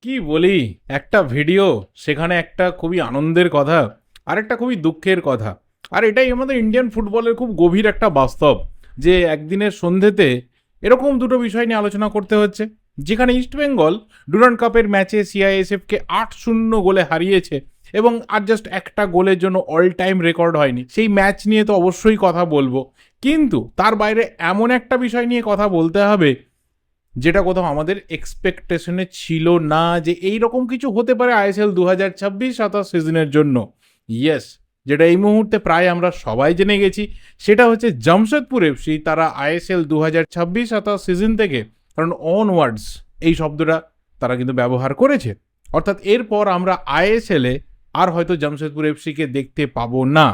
কি বলি, একটা ভিডিও, সেখানে একটা খুবই আনন্দের কথা আর একটা খুবই দুঃখের কথা। আর এটাই আমাদের ইন্ডিয়ান ফুটবলের খুব গভীর একটা বাস্তব, যে একদিনের সন্ধ্যেতে এরকম দুটো বিষয় নিয়ে আলোচনা করতে হচ্ছে। যেখানে ইস্টবেঙ্গল ডুরান্ড কাপের ম্যাচে সিআইএসএফকে 8-0 গোলে হারিয়েছে, এবং আর জাস্ট একটা গোলের জন্য অল টাইম রেকর্ড হয়নি। সেই ম্যাচ নিয়ে তো অবশ্যই কথা বলবো, কিন্তু তার বাইরে এমন একটা বিষয় নিয়ে কথা বলতে হবে যেটা কোথাও আমাদের এক্সপেকটেশনে ছিল না, যে এই রকম কিছু হতে পারে আইএসএল 2026-27 সিজনের জন্য। ইয়েস, যেটা এই মুহূর্তে প্রায় আমরা সবাই জেনে গেছি, সেটা হচ্ছে জামশেদপুর এফসি তারা আইএসএল 2026-27 সিজন থেকে, কারণ অনওয়ার্ডস এই শব্দটা তারা কিন্তু ব্যবহার করেছে, অর্থাৎ এরপর আমরা আইএসএলে আর হয়তো জামশেদপুর এফসিকে দেখতে পাবো না।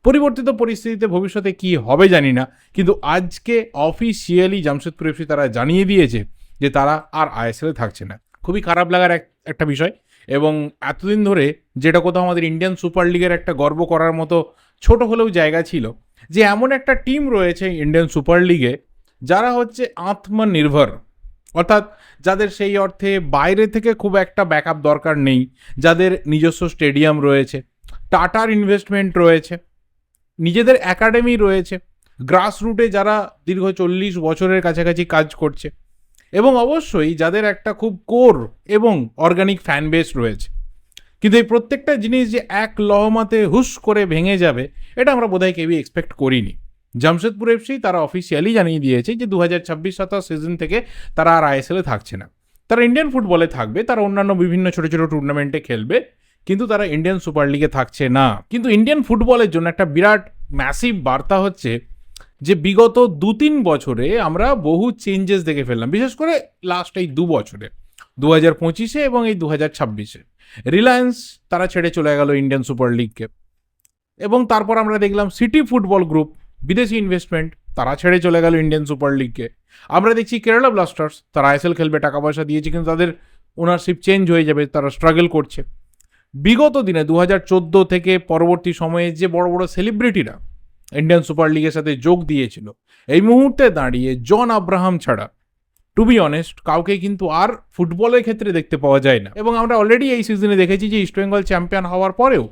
পরিবর্তিত পরিস্থিতিতে ভবিষ্যতে কি হবে জানি না, কিন্তু আজকে অফিসিয়ালি জামশেদপুর এফসি তারা জানিয়ে দিয়েছে যে তারা আর আইএসএলে থাকছে না। খুবই খারাপ লাগার একটা বিষয়। এবং এতদিন ধরে যেটা কোথাও আমাদের ইন্ডিয়ান সুপার লিগের একটা গর্ব করার মতো ছোট হলেও জায়গা ছিল, যে এমন একটা টিম রয়েছে ইন্ডিয়ান সুপার লিগে যারা হচ্ছে আত্মনির্ভর, অর্থাৎ যাদের সেই অর্থে বাইরে থেকে খুব একটা ব্যাকআপ দরকার নেই, যাদের নিজস্ব স্টেডিয়াম রয়েছে, টাটার ইনভেস্টমেন্ট রয়েছে, নিজেদের একাডেমি রয়েছে, গ্রাস রুটে যারা দীর্ঘ 40 বছরের কাছাকাছি কাজ করছে, এবং অবশ্যই যাদের একটা খুব কোর এবং অর্গানিক ফ্যান বেস রয়েছে। কিন্তু এই প্রত্যেকটা জিনিস যে এক লহমাতে হুস করে ভেঙে যাবে, এটা আমরা বোধহয় কেউই এক্সপেক্ট করিনি। জামশেদপুর এফসি তারা অফিসিয়ালি জানিয়ে দিয়েছে যে 2026-27 সিজন থেকে তারা আর আইএসএলে থাকছে না। তারা ইন্ডিয়ান ফুটবলে থাকবে, তারা অন্যান্য বিভিন্ন ছোট ছোট টুর্নামেন্টে খেলবে, কিন্তু তারা ইন্ডিয়ান সুপার লিগে থাকছে না। কিন্তু ইন্ডিয়ান ফুটবলের জন্য একটা বিরাট ম্যাসিভ বার্তা হচ্ছে যে বিগত 2-3 বছরে আমরা বহু চেঞ্জেস দেখে ফেললাম, বিশেষ করে লাস্ট এই 2 বছরে, 2025-এ এবং এই 2026-এ। রিলায়েন্স তারা ছেড়ে চলে গেল ইন্ডিয়ান সুপার লিগকে, এবং তারপর আমরা দেখলাম সিটি ফুটবল গ্রুপ, বিদেশি ইনভেস্টমেন্ট, তারা ছেড়ে চলে গেল ইন্ডিয়ান সুপার লিগকে। আমরা দেখছি কেরালা ব্লাস্টার্স, তারা আইএসএল খেলবে, টাকা পয়সা দিয়েছে, কিন্তু তাদের ওনারশিপ চেঞ্জ হয়ে যাবে, তারা স্ট্রাগল করছে। বিগত দিনে 2014 থেকে পরবর্তী সময়ে যে বড় বড় সেলিব্রিটিরা ইন্ডিয়ান সুপার লিগের সাথে যোগ দিয়েছিল, এই মুহূর্তে দাঁড়িয়ে জন আব্রাহাম ছাড়া, টু বি অনেস্ট, কাউকে কিন্তু আর ফুটবলের ক্ষেত্রে দেখতে পাওয়া যায় না। এবং আমরা অলরেডি এই সিজনে দেখেছি যে ইস্টবেঙ্গল চ্যাম্পিয়ন হওয়ার পরেও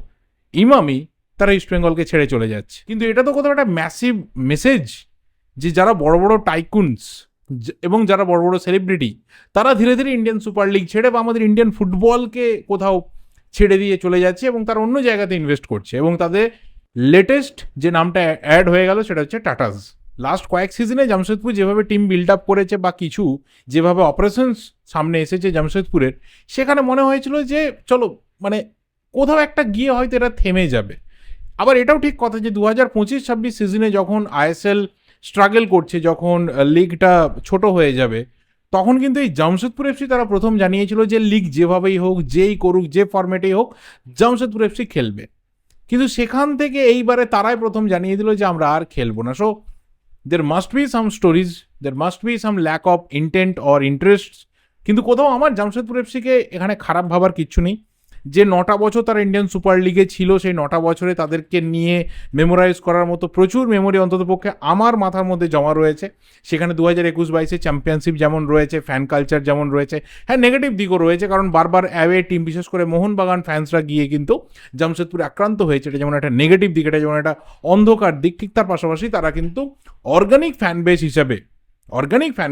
ইমামি তারা ইস্টবেঙ্গলকে ছেড়ে চলে যাচ্ছে। কিন্তু এটা তো কোথাও একটা ম্যাসিভ মেসেজ, যে যারা বড় বড় টাইকুনস এবং যারা বড় বড় সেলিব্রিটি, তারা ধীরে ধীরে ইন্ডিয়ান সুপার লিগ ছেড়ে বা আমাদের ইন্ডিয়ান ফুটবলকে কোথাও ছেড়ে দিয়ে চলে যাচ্ছে, এবং তারা অন্য জায়গাতে ইনভেস্ট করছে। এবং তাদের লেটেস্ট যে নামটা অ্যাড হয়ে গেল সেটা হচ্ছে টাটাস। লাস্ট কয়েক সিজনে জামশেদপুর যেভাবে টিম বিল্ড আপ করেছে, বা কিছু যেভাবে অপারেশনস সামনে এসেছে জামশেদপুরের, সেখানে মনে হয়েছিল যে চলো, মানে কোথাও একটা গিয়ে হয়তো এটা থেমে যাবে। আবার এটাও ঠিক কথা যে 2025-26 সিজনে যখন আইএসএল স্ট্রাগল করছে, যখন লিগটা ছোট হয়ে যাবে, তখন কিন্তু এই জামশেদপুর এফসি তারা প্রথম জানিয়েছিল যে লিগ যেভাবেই হোক, যেই করুক, যে ফরম্যাটেই হোক, জামশেদপুর এফসি খেলবে। কিন্তু সেখান থেকে এইবারে তারাই প্রথম জানিয়ে দিল যে আমরা আর খেলবো না। So there must be some stories, there must be some lack of intent or interest. কিন্তু কোথাও আমার জামশেদপুর এফসিকে এখানে খারাপ ভাবার কিচ্ছু নেই। যে 9টা বছর তারা ইন্ডিয়ান সুপার লিগে ছিল, সেই 9টা বছরে তাদেরকে নিয়ে মেমোরাইজ করার মতো প্রচুর মেমোরি অন্ততপক্ষে আমার মাথার মধ্যে জমা রয়েছে। সেখানে 2021-22 চ্যাম্পিয়নশিপ যেমন রয়েছে, ফ্যান কালচার যেমন রয়েছে, হ্যাঁ নেগেটিভ দিকও রয়েছে, কারণ বারবার অ্যাওয়ে টিম, বিশেষ করে মোহনবাগান ফ্যান্সরা গিয়ে কিন্তু জামশেদপুর আক্রান্ত হয়েছে। এটা যেমন একটা নেগেটিভ দিক, এটা যেমন একটা অন্ধকার দিক, ঠিক তার পাশাপাশি তারা কিন্তু অর্গানিক ফ্যান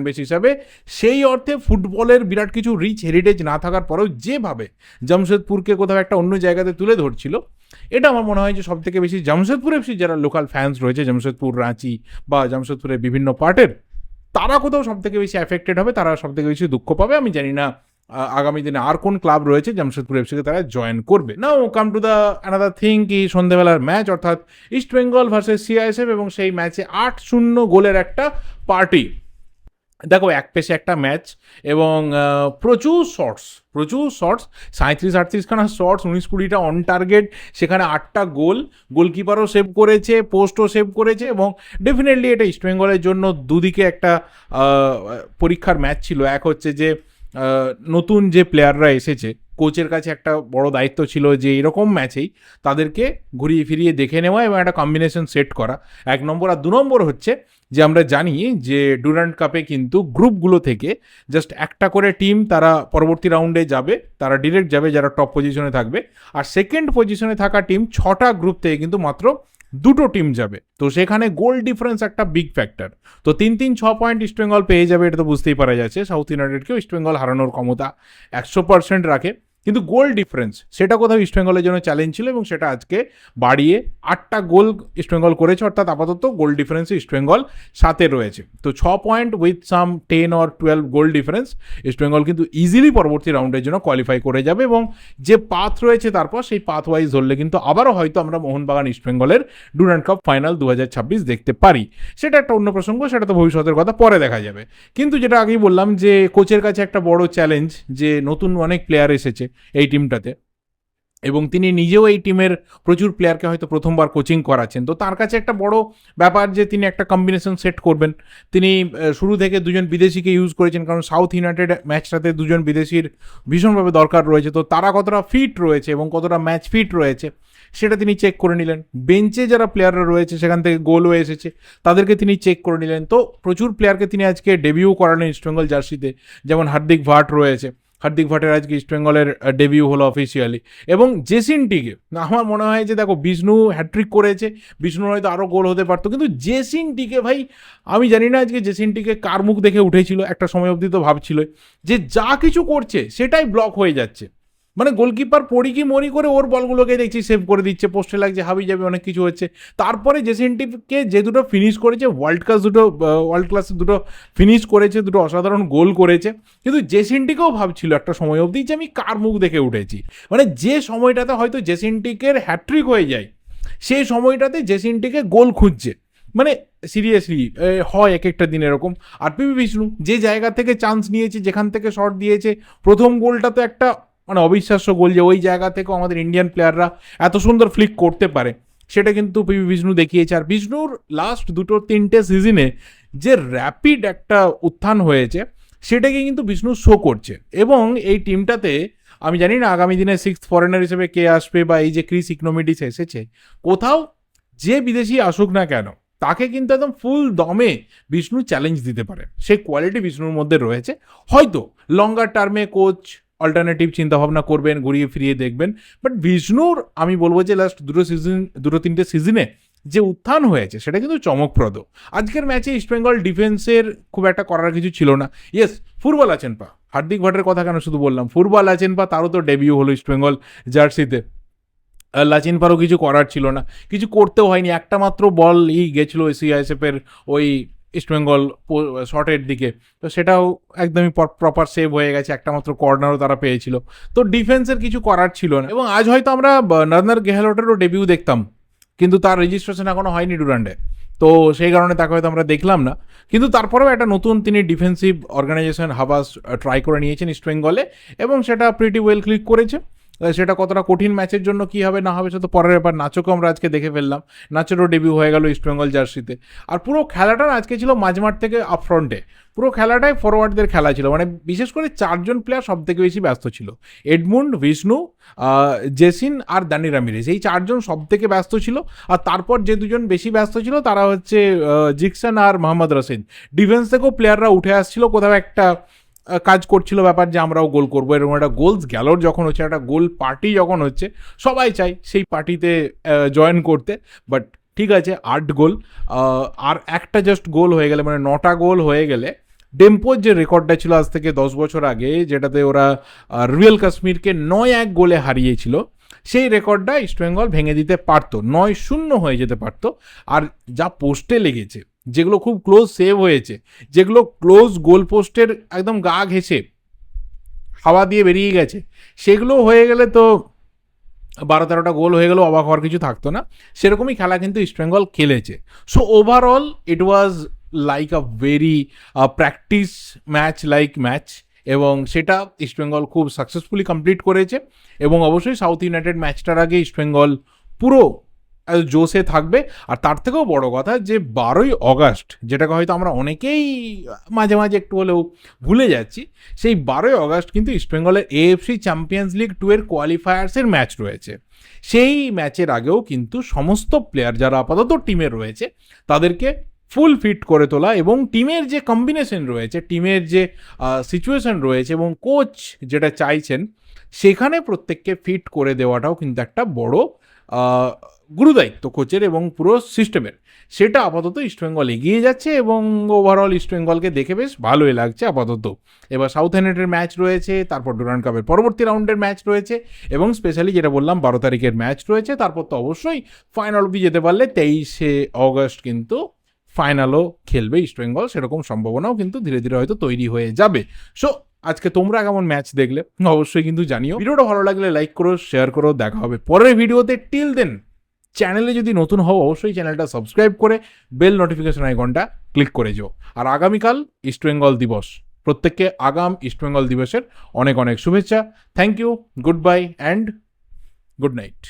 বেস হিসাবে সেই অর্থে ফুটবলের বিরাট কিছু রিচ হেরিটেজ না থাকার পরেও যেভাবে জামশেদপুরকে কোথাও একটা অন্য জায়গাতে তুলে ধরছিল, এটা আমার মনে হয় যে সব থেকে বেশি জামশেদপুর এফসি যারা লোকাল ফ্যান্স রয়েছে, জামশেদপুর, রাঁচি বা জামশেদপুরের বিভিন্ন পার্টের, তারা কোথাও সব থেকে বেশি অ্যাফেক্টেড হবে, তারা সব থেকে বেশি দুঃখ পাবে। আমি জানি না আগামী দিনে আর কোন ক্লাব রয়েছে জামশেদপুর এফসিকে তারা জয়েন করবে। Now come to the another thing, কি সন্ধ্যেবেলার ম্যাচ, অর্থাৎ ইস্ট বেঙ্গল ভার্সেস সিআইএসএফ, এবং সেই ম্যাচে 8-0 গোলের একটা পার্টি। দেখো, এক পেশে একটা ম্যাচ, এবং প্রচুর শর্টস, 37-38খানা শর্টস, 19-20টা অন টার্গেট, সেখানে 8টা গোল, গোলকিপারও সেভ করেছে, পোস্টও সেভ করেছে। এবং ডেফিনেটলি এটা ইস্টবেঙ্গলের জন্য দুদিকে একটা পরীক্ষার ম্যাচ ছিল। এক হচ্ছে যে নতুন যে প্লেয়াররা এসেছে, কোচের কাছে একটা বড় দায়িত্ব ছিল যে এরকম ম্যাচেই তাদেরকে ঘুরিয়ে ফিরিয়ে দেখে নেওয়া এবং একটা কম্বিনেশন সেট করা, 1 নম্বর। আর 2 নম্বর হচ্ছে যে আমরা জানি যে ডুরান্ট কাপে কিন্তু গ্রুপগুলো থেকে জাস্ট একটা করে টিম তারা পরবর্তী রাউন্ডে যাবে, তারা ডিরেক্ট যাবে যারা টপ পজিশনে থাকবে, আর সেকেন্ড পজিশনে থাকা টিম 6টা গ্রুপ থেকে কিন্তু মাত্র 2টো টিম যাবে। তো সেখানে গোল ডিফারেন্স একটা বিগ ফ্যাক্টর। তো 3-6 পয়েন্ট ইস্টবেঙ্গল পেয়ে যাবে, এটা তো বুঝতেই পারা যাচ্ছে। সাউথ ইউনাইটেডকেও ইস্টবেঙ্গল হারানোর ক্ষমতা 100% রাখে, কিন্তু গোল ডিফারেন্স সেটা কোথাও ইস্টবেঙ্গলের জন্য চ্যালেঞ্জ ছিল, এবং সেটা আজকে বাড়িয়ে 8টা গোল ইস্টবেঙ্গল করেছে, অর্থাৎ আপাতত গোল ডিফারেন্সে ইস্টবেঙ্গল 7-এ রয়েছে। তো 6 point with some 10 or 12 goal difference East Bengal কিন্তু ইজিলি পরবর্তী রাউন্ডের জন্য কোয়ালিফাই করে যাবে, এবং যে পাথ রয়েছে তারপর সেই পাথ ওয়াইজ ধরলে কিন্তু আবারও হয়তো আমরা মোহনবাগান ইস্টবেঙ্গলের ডুরান্ট কাপ ফাইনাল 2026 দেখতে পারি। সেটা একটা অন্য প্রসঙ্গ, সেটা তো ভবিষ্যতের কথা পরে দেখা যাবে। কিন্তু যেটা আগেই বললাম যে কোচের কাছে একটা বড় চ্যালেঞ্জ, যে নতুন অনেক প্লেয়ার এসেছে এই টিমটাতে, এবং তিনি নিজেও এই টিমের প্রচুর প্লেয়ারকে হয়তো প্রথমবার কোচিং করাচ্ছেন। তো তার কাছে একটা বড় ব্যাপার যে তিনি একটা কম্বিনেশন সেট করবেন। তিনি শুরু থেকে দুজন বিদেশিকে ইউজ করেছেন, কারণ সাউথ ইউনাইটেড ম্যাচটাতে দুজন বিদেশির ভীষণভাবে দরকার রয়েছে। তো তারা কতটা ফিট রয়েছে এবং কতটা ম্যাচ ফিট রয়েছে সেটা তিনি চেক করে নিলেন। বেঞ্চে যারা প্লেয়াররা রয়েছে সেখান থেকে গোলও এসেছে, তাদেরকে তিনি চেক করে নিলেন। তো প্রচুর প্লেয়ারকে তিনি আজকে ডেবিউ করালেন ইস্টবেঙ্গল জার্সিতে, যেমন হার্দিক ভাট রয়েছে। হার্দিক ভাটের আজকে ইস্টবেঙ্গলের ডেবিউ হলো অফিসিয়ালি। এবং জেসিনটিকে আমার মনে হয় যে দেখো, বিষ্ণু হ্যাট্রিক করেছে, বিষ্ণুর হয়তো আরও গোল হতে পারতো, কিন্তু জেসিনটিকে ভাই আমি জানি না আজকে জেসিনটিকে কার মুখ দেখে উঠেছিল, একটা সময় অবধি তো ভাবছিল যে যা কিছু করছে সেটাই ব্লক হয়ে যাচ্ছে। মানে গোলকিপার পড়ি কি মরি করে ওর বলগুলোকে দেখছি সেভ করে দিচ্ছে, পোস্টে লাগছে, হাবি যাবে, অনেক কিছু হচ্ছে। তারপরে জেসিনটিকে যে দুটো ফিনিশ করেছে, ওয়ার্ল্ড ক্লাসের দুটো ফিনিশ করেছে, দুটো অসাধারণ গোল করেছে। কিন্তু জেসিনটিকেও ভাবছিল একটা সময় অবধি যে আমি কার মুখ দেখে উঠেছি। মানে যে সময়টাতে হয়তো জেসিনটিকের হ্যাট্রিক হয়ে যায়, সেই সময়টাতে জেসিনটিকে গোল খুঁজছে। মানে সিরিয়াসলি হয় এক একটা দিন এরকম। আর পিভি বিষ্ণু যে জায়গা থেকে চান্স নিয়েছে, যেখান থেকে শট দিয়েছে, প্রথম গোলটা তো একটা মানে অবিশ্বাস্য গোল, যে ওই জায়গা থেকেও আমাদের ইন্ডিয়ান প্লেয়াররা এত সুন্দর ফ্লিক করতে পারে, সেটা কিন্তু পিভি বিষ্ণু দেখিয়েছে। আর বিষ্ণুর লাস্ট 2-3টে সিজনে যে র্যাপিড একটা উত্থান হয়েছে, সেটাকে কিন্তু বিষ্ণু শো করছে। এবং এই টিমটাতে আমি জানি না আগামী দিনে 6th ফরেনার হিসেবে কে আসবে, বা এই যে ক্রিস ইকনোমিডিস এসেছে, কোথাও যে বিদেশি আসুক না কেন তাকে কিন্তু একদম ফুল দমে বিষ্ণু চ্যালেঞ্জ দিতে পারে। সেই কোয়ালিটি বিষ্ণুর মধ্যে রয়েছে। হয়তো লঙ্গার টার্মে কোচ অল্টারনেটিভ চিন্তাভাবনা করবেন, ঘুরিয়ে ফিরিয়ে দেখবেন, বাট বিষ্ণুর আমি বলবো যে লাস্ট 2-3টে সিজনে যে উত্থান হয়েছে সেটা কিন্তু চমকপ্রদ। আজকের ম্যাচে ইস্টবেঙ্গল ডিফেন্সের খুব একটা করার কিছু ছিল না। ইয়েস, ফুটবল আচেনপা, হার্দিক ভাটের কথা কেন শুধু বললাম, ফুটবল আচেনপা তারও তো ডেবিউ হলো ইস্টবেঙ্গল জার্সিতে। লাচিনপারও কিছু করার ছিল না, কিছু করতেও হয়নি। একটা মাত্র বল গেছিলো সিআইএসএফের ওই ইস্টবেঙ্গল শটের দিকে, তো সেটাও একদমই প্রপার সেভ হয়ে গেছে। একটা মাত্র কর্নারও তারা পেয়েছিল। তো ডিফেন্সের কিছু করার ছিল না। এবং আজ হয়তো আমরা নার্নার গেহলটেরও ডেবিউ দেখতাম, কিন্তু তার রেজিস্ট্রেশন এখনো হয়নি ডুরান্ডে, তো সেই কারণে তাকে হয়তো আমরা দেখলাম না। কিন্তু তারপরেও একটা নতুন তিনি ডিফেন্সিভ অর্গানাইজেশন হাবাস ট্রাই করে নিয়েছেন ইস্টবেঙ্গলে, এবং সেটা প্রিটি ওয়েল ক্লিক করেছে। সেটা কতটা কঠিন ম্যাচের জন্য কী হবে না হবে সেটা তো পরের ব্যাপার। নাচোকে আমরা আজকে দেখে ফেললাম, নাচেরও ডেবিউ হয়ে গেল ইস্টবেঙ্গল জার্সিতে। আর পুরো খেলাটা আজকে ছিল মাঝমাঠ থেকে আপফ্রন্টে, পুরো খেলাটাই ফরওয়ার্ডদের খেলা ছিল। মানে বিশেষ করে 4জন প্লেয়ার সব থেকে বেশি ব্যস্ত ছিল, এডমুন্ড, বিষ্ণু, জেসিন আর দানি রামিরেজ, এই 4জন সব থেকে ব্যস্ত ছিল। আর তারপর যে দুজন বেশি ব্যস্ত ছিল তারা হচ্ছে জিকসন আর মোহাম্মদ রশিদ। ডিফেন্স থেকেও প্লেয়াররা উঠে আসছিল, কোথাও একটা কাজ করছিল ব্যাপার যে আমরাও গোল করবো, এরকম একটা গোলস গ্যালোর যখন হচ্ছে, একটা গোল পার্টি যখন হচ্ছে, সবাই চাই সেই পার্টিতে জয়েন করতে। বাট ঠিক আছে, 8 গোল আর একটা জাস্ট গোল হয়ে গেলে, মানে 9টা গোল হয়ে গেলে ডেম্পোর যে রেকর্ডটা ছিল আজ থেকে 10 বছর আগে, যেটাতে ওরা রয়্যাল কাশ্মীরকে 9-1 গোলে হারিয়েছিল, সেই রেকর্ডটা ইস্টবেঙ্গল ভেঙে দিতে পারতো, 9-0 হয়ে যেতে পারতো। আর যা পোস্টে লেগেছে, যেগুলো খুব ক্লোজ সেভ হয়েছে, যেগুলো ক্লোজ গোল পোস্টের একদম গা ঘেঁষে হাওয়া দিয়ে বেরিয়ে গেছে, সেগুলো হয়ে গেলে তো 12-13টা গোল হয়ে গেলেও অবাক হওয়ার কিছু থাকতো না। সেরকমই খেলা কিন্তু ইস্টবেঙ্গল খেলেছে। So overall it was like a very practice match, এবং সেটা ইস্টবেঙ্গল খুব সাকসেসফুলি কমপ্লিট করেছে। এবং অবশ্যই সাউথ ইউনাইটেড ম্যাচটার আগে ইস্টবেঙ্গল পুরো জোশে থাকবে। আর তার থেকেও বড় কথা যে 12ই অগাস্ট, যেটাকে হয়তো আমরা অনেকেই মাঝে মাঝে একটু হলেও ভুলে যাচ্ছি, সেই 12ই অগাস্ট কিন্তু ইস্টবেঙ্গলের এএফসি চ্যাম্পিয়ন্স লিগ 2 এর কোয়ালিফায়ার্সের ম্যাচ রয়েছে। সেই ম্যাচের আগেও কিন্তু সমস্ত প্লেয়ার যারা আপাতত টিমে রয়েছে তাদেরকে ফুল ফিট করে তোলা এবং টিমের যে কম্বিনেশন রয়েছে, টিমের যে সিচুয়েশন রয়েছে এবং কোচ যেটা চাইছেন সেখানে প্রত্যেককে ফিট করে দেওয়াটাও কিন্তু একটা বড় গুরুদায়িত্ব কোচের এবং পুরো সিস্টেমের। সেটা আপাতত ইস্টবেঙ্গল এগিয়ে যাচ্ছে এবং ওভারঅল ইস্টবেঙ্গলকে দেখে বেশ ভালোই লাগছে আপাতত। এবার সাউথ হ্যান্ডের ম্যাচ রয়েছে, তারপর ডুরান্ড কাপের পরবর্তী রাউন্ডের ম্যাচ রয়েছে এবং স্পেশালি যেটা বললাম 12 তারিখের ম্যাচ রয়েছে। তারপর তো অবশ্যই ফাইনাল অবধি যেতে পারলে 23শে অগস্ট কিন্তু ফাইনালও খেলবে ইস্টবেঙ্গল, সেরকম সম্ভাবনাও কিন্তু ধীরে ধীরে হয়তো তৈরি হয়ে যাবে। সো আজকে তোমরা কেমন ম্যাচ দেখলে অবশ্যই কিন্তু জানিও। ভিডিওটা ভালো লাগলে লাইক করো, শেয়ার করো, দেখা হবে পরের ভিডিওতে। টিল দেন চ্যানেলে যদি নতুন হও অবশ্যই চ্যানেলটা সাবস্ক্রাইব করে বেল নোটিফিকেশন আইকনটা ক্লিক করে যাও। আর আগামীকাল ইস্টবেঙ্গল দিবস, প্রত্যেককে আগাম ইস্টবেঙ্গল দিবসের অনেক অনেক শুভেচ্ছা। Thank you, goodbye and good night.